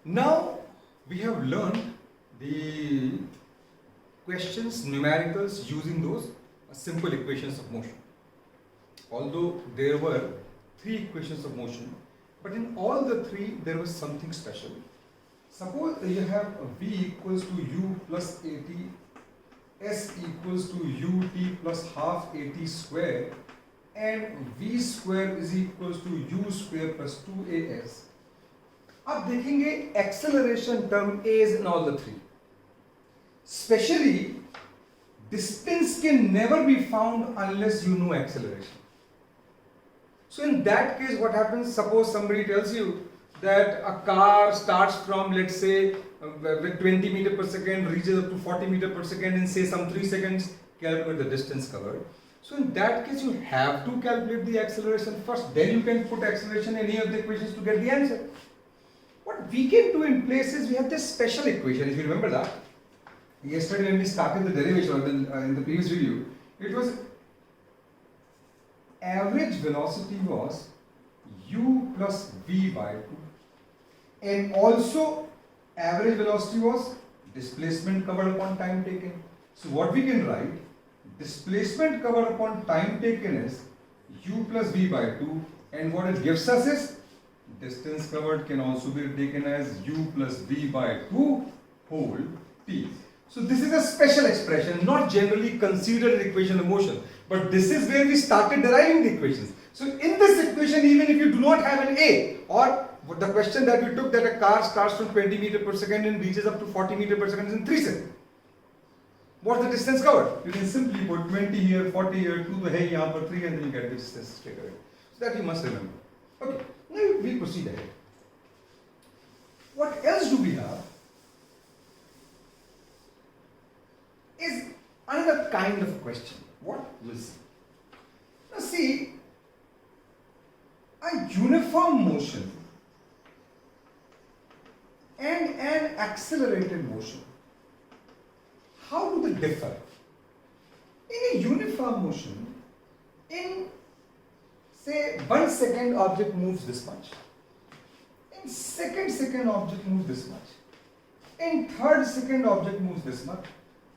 Now we have learned the questions, numericals using those simple equations of motion. Although there were three equations of motion, but in all the three there was something special. Suppose you have V equals to U plus AT, S equals to UT plus half AT square, and V square is equals to U square plus 2AS. आप देखेंगे acceleration term is in all the three. Especially, distance can never be found unless you know acceleration. So in that case, what happens? Suppose somebody tells you that a car starts from, let's say, with 20 meter per second, reaches up to 40 meter per second in say some 3 seconds, calculate the distance covered. So in that case, you have to calculate the acceleration first, then you can put acceleration in any of the equations to get the answer. What we can do in place is we have this special equation, if you remember that. Yesterday when we started the derivation in the previous video, it was average velocity was u plus v by 2, and also average velocity was displacement covered upon time taken. So what we can write, displacement covered upon time taken is u plus v by 2, and what it gives us is distance covered can also be taken as u plus v by 2 whole t. So this is a special expression, not generally considered an equation of motion, but this is where we started deriving the equations. So in this equation, even if you do not have an A, or the question that we took that a car starts from 20 meter per second and reaches up to 40 meter per second in 3 seconds. What's the distance covered? You can simply put 20 here, 40 here, 2 है यहाँ पर 3, and then you get the distance straight away. So that you must remember. Okay, now we proceed ahead. What else do we have? Is another kind of question. What? We'll see. Now see, a uniform motion and an accelerated motion, how do they differ? In a uniform motion, in say 1 second object moves this much, in second object moves this much, in third second object moves this much,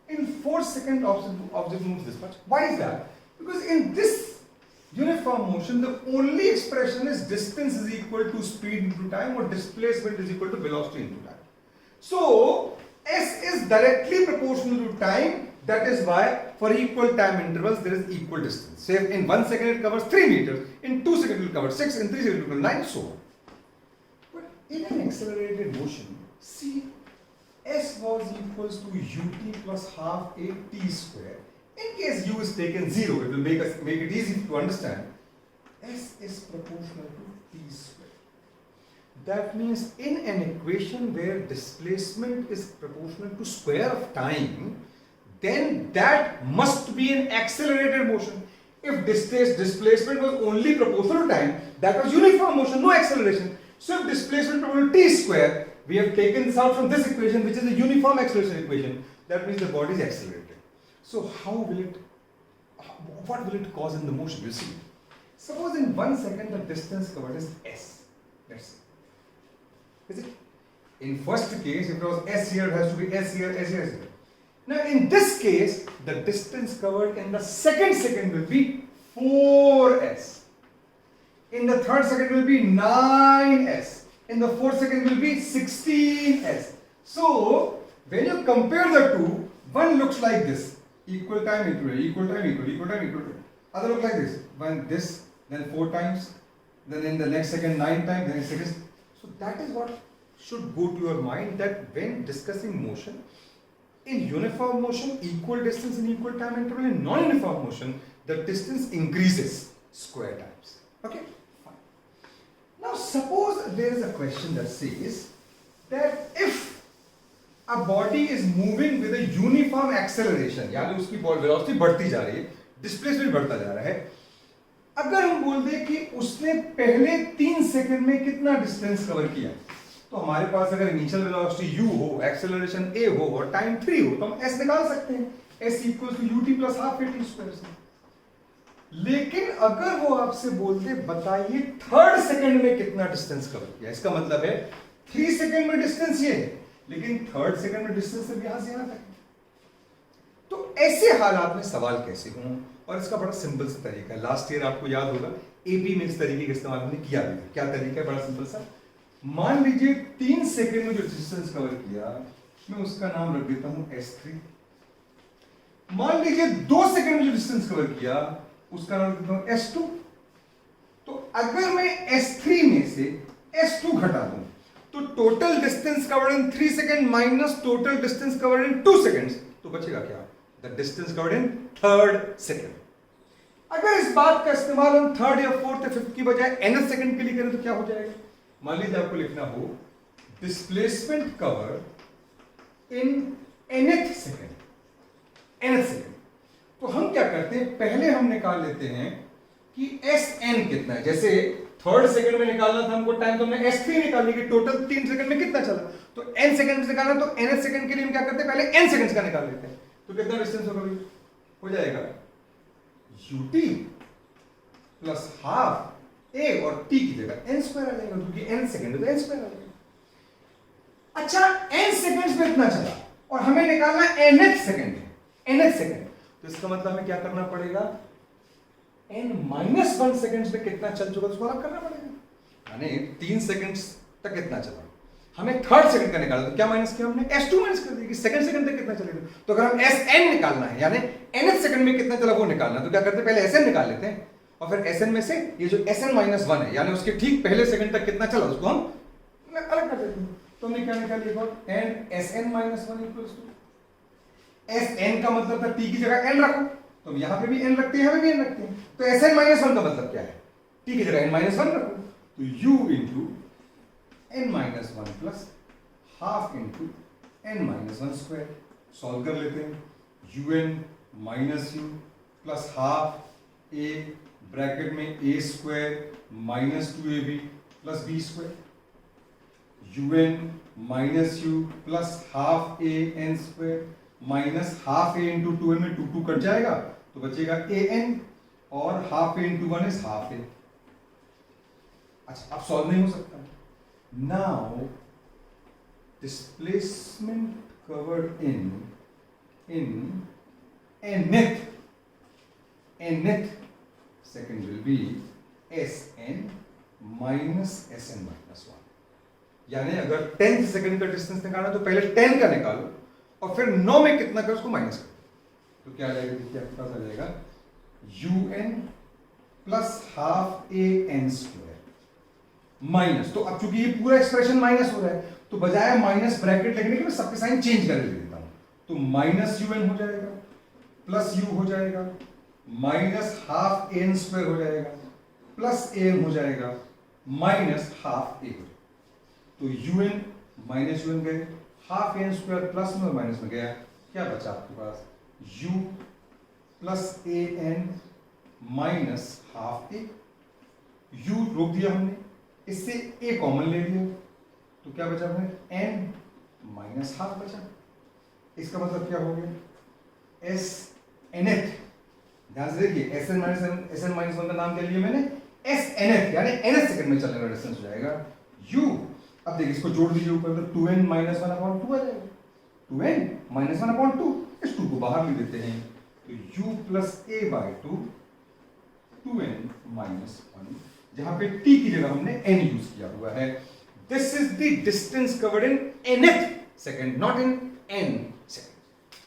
in 4th second object moves this much. Why is that? Because in this uniform motion, the only expression is distance is equal to speed into time, or displacement is equal to velocity into time. So S is directly proportional to time. That is why for equal time intervals there is equal distance. Say in 1 second it covers 3 meters, in 2 seconds it will cover 6, in 3 seconds it will cover 9, so on. But in an accelerated motion, see, S was equals to ut plus half a t square. In case u is taken 0, it will make it easy to understand. S is proportional to t square. That means in an equation where displacement is proportional to square of time, then that must be an accelerated motion. If displacement was only proportional to time, that was uniform motion, no acceleration. So if displacement proportional to t square, we have taken this out from this equation, which is a uniform acceleration equation. That means the body is accelerated. So what will it cause in the motion? We'll see. Suppose in 1 second the distance covered is s. Let's see. Is it? In first case, if it was s here, it has to be s here, s here, s here. Now in this case, the distance covered in the second will be 4s. In the third second will be 9s. In the 4th second will be 16s. So when you compare the two, one looks like this: equal time equal time equal time. Other look like this: one this, then 4 times, then in the next second 9 times, then 6. So that is what should go to your mind, that when discussing motion, in uniform motion, equal distance in equal time interval. In non-uniform motion, the distance increases square times. Okay. Now suppose there is a question that says that if a body is moving with a uniform acceleration, यानी उसकी velocity बढ़ती जा रही है, displacement बढ़ता जा रहा है, अगर हम बोल दें कि उसने पहले 3 सेकंड में कितना डिस्टेंस कवर किया, तो हमारे पास अगर इनिशियल वेलोसिटी u हो, एक्सेलरेशन a हो और टाइम 3 हो, तो हम s निकाल सकते हैं, s equal to ut plus half at square से। लेकिन अगर वो आपसे बोलते बताइए 3rd सेकंड में कितना डिस्टेंस कवर किया, इसका मतलब है 3 सेकंड में डिस्टेंस ये है, लेकिन थर्ड सेकंड में डिस्टेंस सिर्फ यहां से यहां तक है। तो ऐसे हालात में सवाल कैसे हों, और इसका बड़ा सिंपल सा तरीका है। लास्ट ईयर आपको याद होगा एपी में इस तरीके का इस्तेमाल हमने किया भी था। क्या तरीका है? बड़ा सिंपल सा। मान लीजिए 3 सेकंड में जो डिस्टेंस कवर किया, मैं उसका नाम रख देता हूं S3। मान लीजिए 2 सेकंड में जो डिस्टेंस कवर किया, उसका नाम रख देता हूं S2। तो अगर मैं S3 में से S2 घटा दूं, तो total distance covered in 3 second minus total distance covered in 2 seconds, तो बचेगा क्या? The distance covered in third second. अगर इस बात का इस्तेमाल हम थर्ड या फोर्थ या फिफ्थ की बजाय nth सेकंड के लिए करें तो क्या हो जाएगा? मान लीजिए आपको लिखना हो displacement cover in nth second, nth second, तो हम क्या करते हैं, पहले हम निकाल लेते हैं कि Sn कितना है। जैसे थर्ड सेकंड में निकालना था हमको टाइम, तो हमने S3 निकालने की, टोटल 3 सेकंड में कितना चला, तो n सेकंड से निकालना, तो nth सेकंड के लिए हम क्या करते हैं, पहले n सेकंड्स का निकाल लेते हैं। तो कितना डिस्टेंस होगा? हो जाएगा ut प्लस हाफ a, और t की जगह n स्क्वायर आ जाएगा, क्योंकि n सेकंड है तो n स्क्वायर आ जाएगा। अच्छा, n सेकंड्स में इतना चला और हमें निकालना nth सेकंड है, nth सेकंड, तो इसका मतलब हमें क्या करना पड़ेगा, n-1 सेकंड्स में कितना चल चुका उसको अलग करना पड़ेगा। यानी 3 सेकंड्स तक कितना चला, हमें थर्ड सेकंड का निकाला, तो क्या माइनस किया हमने, S2 माइनस कर दिया कि सेकंड सेकंड तक कितना चलेगा। तो अगर हम Sn निकालना है, यानी nth सेकंड में कितना चला वो निकालना, तो क्या करते हैं, पहले Sn निकाल लेते हैं, और फिर Sn में से ये जो Sn-1 है, यानी उसके ठीक पहले सेकंड तक कितना चला उसको हम अलग कर देते हैं। तो हमने क्या निकाल लिया, n Sn-1 equals to Sn का मतलब था t की जगह n रखो, तो हम यहां पे भी n रखते हैं, यहां पे भी n रखते हैं। तो Sn-1 का मतलब क्या है, t की जगह n-1 रखो, तो u into n-1 plus half into n-1 square. Solve कर लेते हैं। un minus you plus half a bracket में a square minus 2ab plus b square. un minus you plus half a n square minus half a into 2n में 2 cut जाएगा, तो बचेगा an, और half a into 1 is half a। अच्छा, अब solve नहीं हो सकता। Now displacement covered in nth second will be Sn minus Sn minus 1। यानी अगर 10th सेकंड का डिस्टेंस निकालना तो पहले 10 का निकालो और फिर 9 में कितना कर उसको माइनस करो, तो क्या आ जाएगा, देखिए आपके पास आ जाएगा un plus half a n square minus, तो अब चूंकि ये पूरा एक्सप्रेशन माइनस हो रहा है, तो बजाय माइनस ब्रैकेट लिखने के मैं सबके साइन चेंज कर देता हूं, तो माइनस un हो जाएगा प्लस u हो जाएगा माइनस हाफ n स्क्वायर हो जाएगा प्लस an हो जाएगा माइनस हाफ a हो जाएगा। तो un माइनस un गए, हाफ n स्क्वायर प्लस में और माइनस में गया, क्या बचा आपके पास, u plus an minus half a। u रोक दिया हमने, इससे a कॉमन ले लिया, तो क्या बचा हमें, n माइनस हाफ बचा। इसका मतलब क्या हो गया, Snth, ध्यान से देखिए Sn-1 का नाम क्या लिया मैंने, Snth, यानी nth सेकंड में चलने वाला डिस्टेंस हो जाएगा u। अब देखिए इसको जोड़ दीजिए ऊपर, तो 2n माइनस 1/2 आ जाएगा, 2n माइनस 1/2, इस 2 को बाहर ले देते हैं, तो u plus a by 2 2n minus 1, जहां पे t की जगह हमने n यूज किया हुआ है। This is the distance covered in nth second, not in n second.